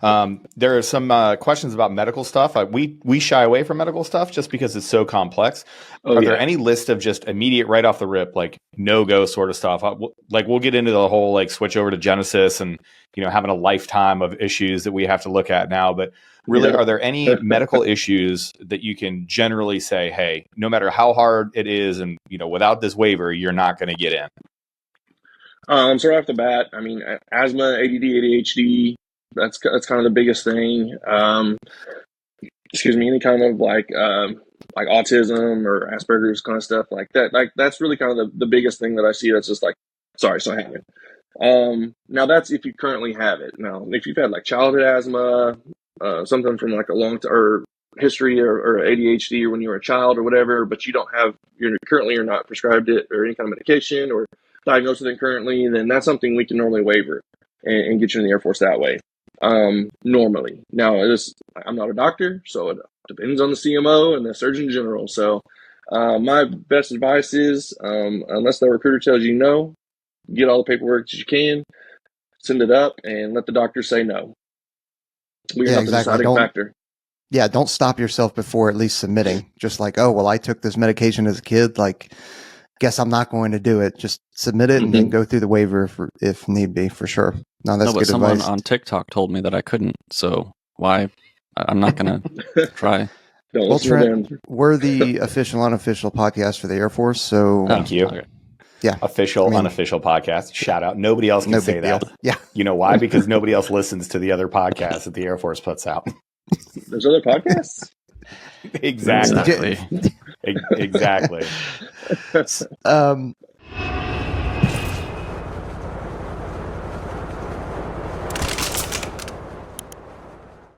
There are some questions about medical stuff. We shy away from medical stuff just because it's so complex. Are there any list of just immediate right off the rip, like no-go sort of stuff? Like we'll get into the whole like switch over to Genesis and, you know, having a lifetime of issues that we have to look at now. But really, are there any medical issues that you can generally say, hey, no matter how hard it is and, you know, without this waiver, you're not going to get in? So right off the bat, I mean, asthma, ADD, ADHD, that's kind of the biggest thing. Any kind of like autism or Asperger's kind of stuff like that. Like that's really kind of the biggest thing that I see. That's just like, sorry, so happening. Now that's if you currently have it. Now, if you've had like childhood asthma, something from like a long or history or ADHD or when you were a child or whatever, but you're not prescribed it or any kind of medication or diagnosed with it currently, then that's something we can normally waiver and get you in the Air Force that way. Normally. Now, I'm not a doctor, so it depends on the CMO and the Surgeon General. So my best advice is, unless the recruiter tells you no, get all the paperwork that you can, send it up, and let the doctor say no. We're not the deciding factor. Yeah, don't stop yourself before at least submitting. Just like, oh, well, I took this medication as a kid, like, guess I'm not going to do it. Just submit it and then go through the waiver if need be, for sure. No, that's good someone advice. on TikTok told me that I couldn't, so why? I'm not going to try. Well, Trent, we're the official, unofficial podcast for the Air Force, so... Thank you. Okay. Yeah. Unofficial podcast. Shout out. Nobody else can say that. Yeah. You know why? Because nobody else listens to the other podcasts that the Air Force puts out. There's other podcasts? Exactly. Exactly.